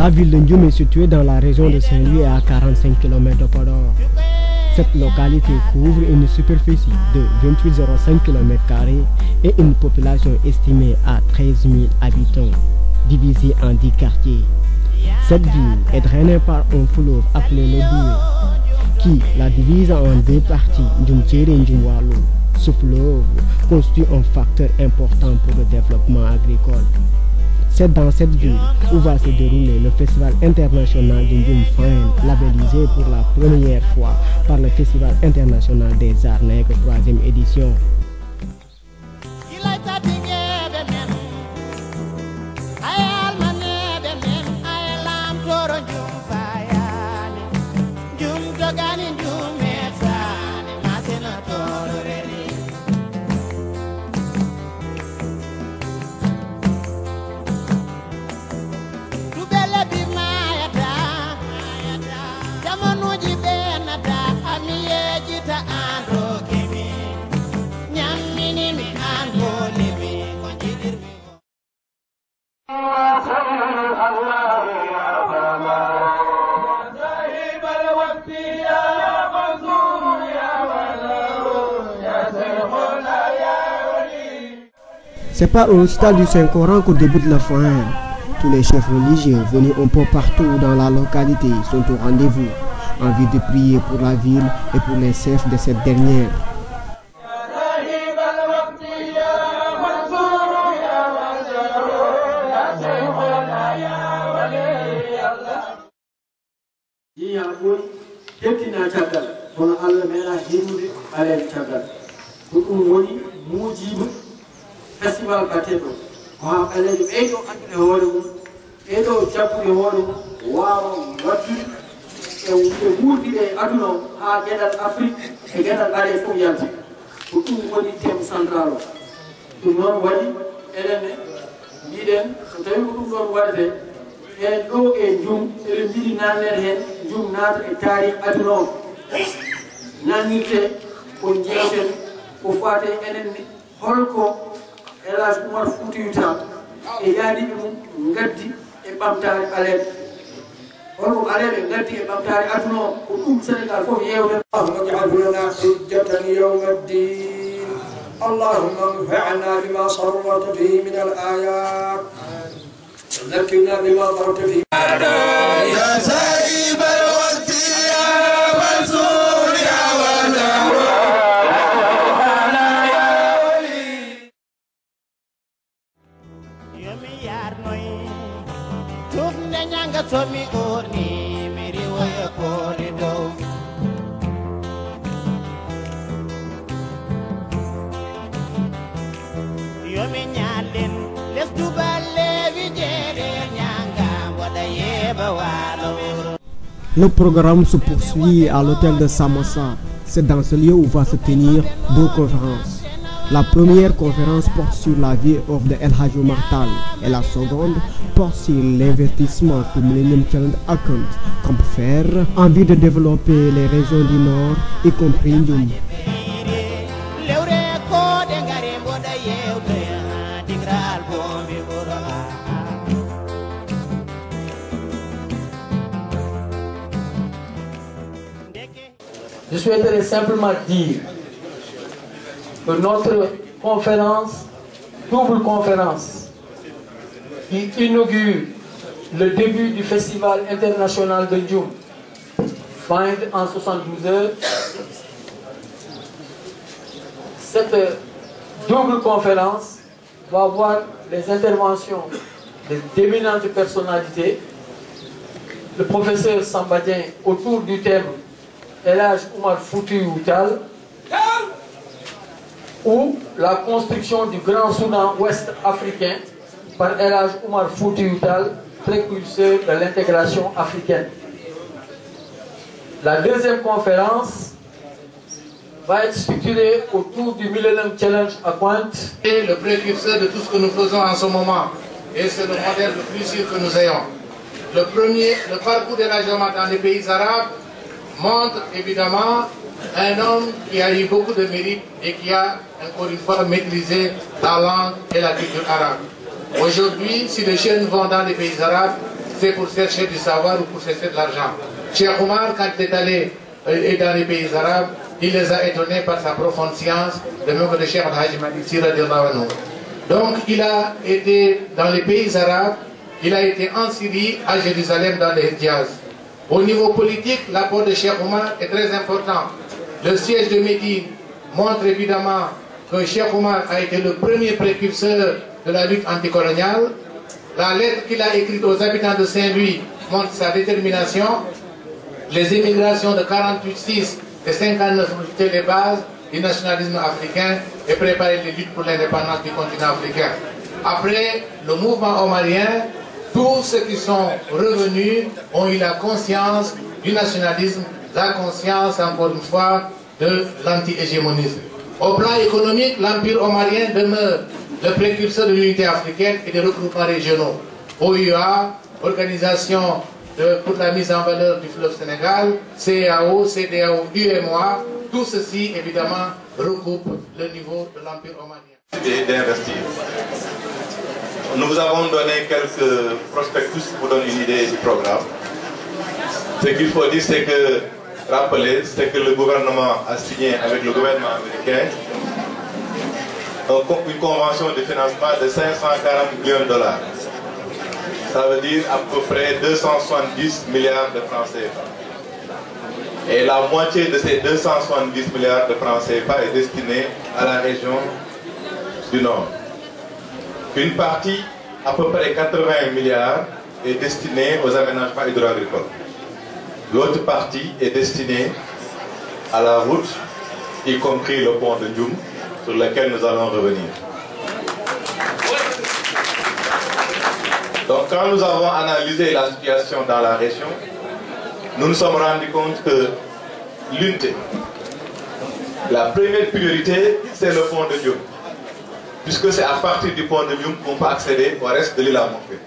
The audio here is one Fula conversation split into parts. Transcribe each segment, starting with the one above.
La ville de Ndioum est située dans la région de Saint-Louis et à 45 km de Podor. Cette localité couvre une superficie de 28,05 km² et une population estimée à 13 000 habitants, divisée en 10 quartiers. Cette ville est drainée par un fleuve appelé le Doué, qui la divise en deux parties, Ndioum-Thiéré et Ndioum-Walo. Ce fleuve constitue un facteur important pour le développement agricole. C'est dans cette ville où va se dérouler le Festival international de Ndioum Fine, labellisé pour la première fois par le Festival international des arts nègres 3e édition. C'est par un récital du Saint-Coran que débute la Foine. Tous les chefs religieux venus un peu partout dans la localité sont au rendez-vous, en vue de prier pour la ville et pour les chefs de cette dernière. Festival Batedo, ma aleli ɓeydo andude hoore mum ɓeydo jabbude hoore mum wawa waddude e wuurdi e aduna o ha gueɗal Afrique e gueɗal ɓaɗe fof yalti ko ɗum woni thème central o ɗum noon waɗi eɗenne mbiɗen so tawi ko ɗum ɗon waɗete en ɗo e Ndioum eɗen mbiɗi nannede hen Ndioum naata e taarih aduna o nannirte ko jewten ko fate enenne holko Elhadji Oumar Foutiyou Tall e yaadiɓe mum gaddi e ɓamtare ɓaleɓe holko ɓaleɓe gaddi e ɓamtare aduna o ko ɗum Sénégal fof yewnen. Allahumma ij'alhu lana hujjatan yawma ddin. Allahumma anfa'na bima sarrafta fihi min al-ayat wa dhakkirna bima darabta fihi. Le programme se poursuit à l'hôtel de Samassa. C'est dans ce lieu où va se tenir deux conférences. La première conférence porte sur la vie et œuvre de Elhadji Oumar Tall et la seconde porte sur l'investissement que Millennium Challenge Account compte faire en vue de développer les régions du Nord, y compris Ndioum. Je souhaiterais simplement dire que notre conférence, double conférence, qui inaugure le début du Festival international de Ndioum, Find en 72 heures, cette double conférence va avoir les interventions d'éminentes personnalités, le professeur Sambadien autour du thème Elhadji Oumar Foutiyou Tall, ou la construction du Grand Soudan ouest africain par Elhadji Oumar Foutiyou Tall, précurseur de l'intégration africaine. La deuxième conférence va être structurée autour du Millennium Challenge Account. Et le précurseur de tout ce que nous faisons en ce moment, et c'est le modèle le plus sûr que nous ayons. Le parcours d'Elhadji Oumar dans les pays arabes montre évidemment un homme qui a eu beaucoup de mérite et qui a encore une fois maîtrisé la langue et la culture arabe. Aujourd'hui, si les jeunes vont dans les pays arabes, c'est pour chercher du savoir ou pour chercher de l'argent. Cheikh Oumar, quand il est allé dans les pays arabes, il les a étonnés par sa profonde science, de même que le Cheikh Al-Hajj Malik Sy radiallahu anhu. Donc il a été dans les pays arabes, il a été en Syrie, à Jérusalem, dans les Hijaz. Au niveau politique, l'apport de Cheikh Oumar est très important. Le siège de Médine montre évidemment que Cheikh Oumar a été le premier précurseur de la lutte anticoloniale. La lettre qu'il a écrite aux habitants de Saint-Louis montre sa détermination. Les émigrations de 48-6 et 59 étaient les bases du nationalisme africain et préparaient les luttes pour l'indépendance du continent africain. Après le mouvement omarien, tous ceux qui sont revenus ont eu la conscience du nationalisme, la conscience, encore une fois, de l'anti-hégémonisme. Au plan économique, l'empire omarien demeure le précurseur de l'unité africaine et des regroupements régionaux. OUA, Organisation pour la mise en valeur du fleuve Sénégal, CEAO, CEDEAO, UMOA, tout ceci évidemment recoupe le niveau de l'empire omarien. D'investir. Nous vous avons donné quelques prospectus pour donner une idée du programme. Ce qu'il faut dire, c'est que, rappeler, c'est que le gouvernement a signé avec le gouvernement américain une convention de financement de 540 millions de dollars. Ça veut dire à peu près 270 milliards de francs CFA. Et la moitié de ces 270 milliards de francs CFA est destinée à la région du Nord. Une partie, à peu près 80 milliards, est destinée aux aménagements hydro-agricoles. L'autre partie est destinée à la route, y compris le pont de Ndioum, sur lequel nous allons revenir. Donc quand nous avons analysé la situation dans la région, nous nous sommes rendus compte que l'unité, la première priorité, c'est le pont de Ndioum. Puisque c'est à partir du pont de Ndioum qu'on peut accéder au reste de l'île à Morphée.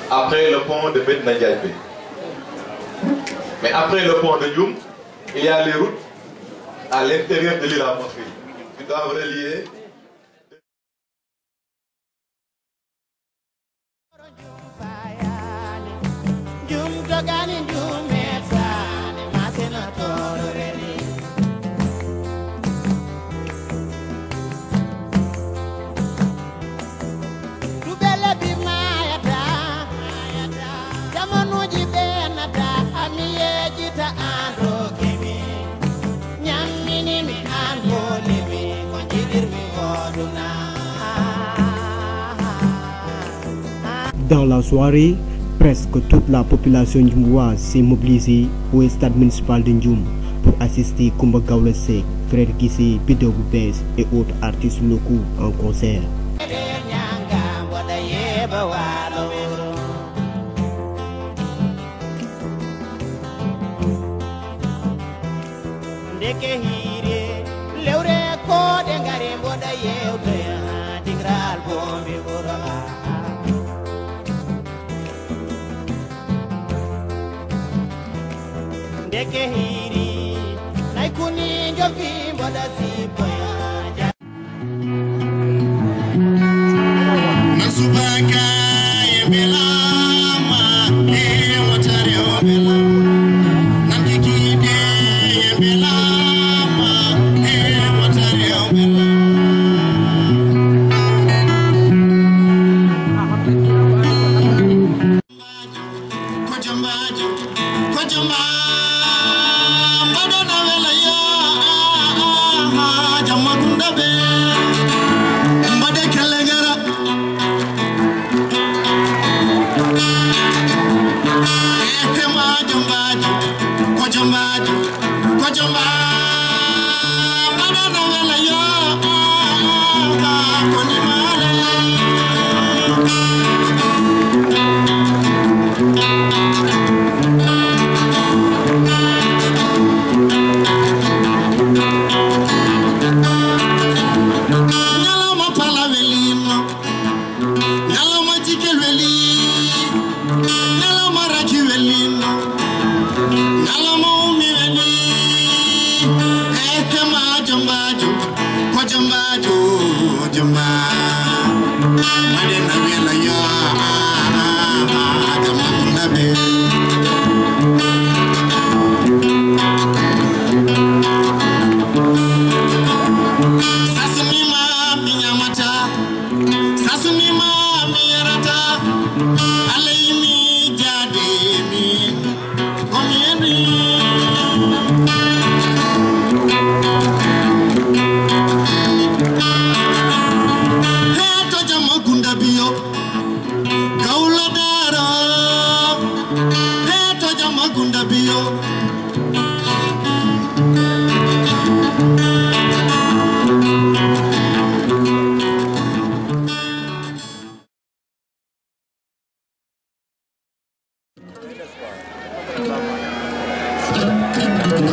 Après le pont de Medina Ndiaye. Mais après le pont de Ndioum, il y a les routes à l'intérieur de l'île à Morphée qui doivent relier. Dans la soirée, presque toute la population ndjoumoise s'est mobilisée au stade municipal de Ndioum pour assister Koumba Gawlo Seck, Frère Guissé, Biddew bu Bees et autres artistes locaux en concert.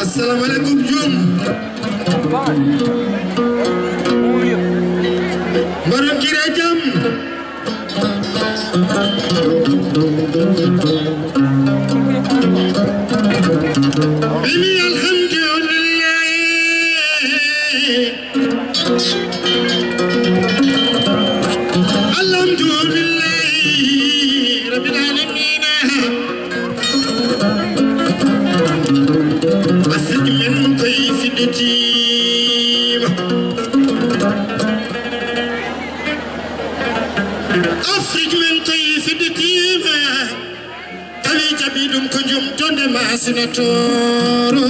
Assalamu alaikum Jom. Baru kira jam. Ini alhamdulillah. Alhamdulillah Rabbil alamin. Asik min kayfidati. Afrique min kayfidati. Tawi jabidum ko jum tonde masina toro.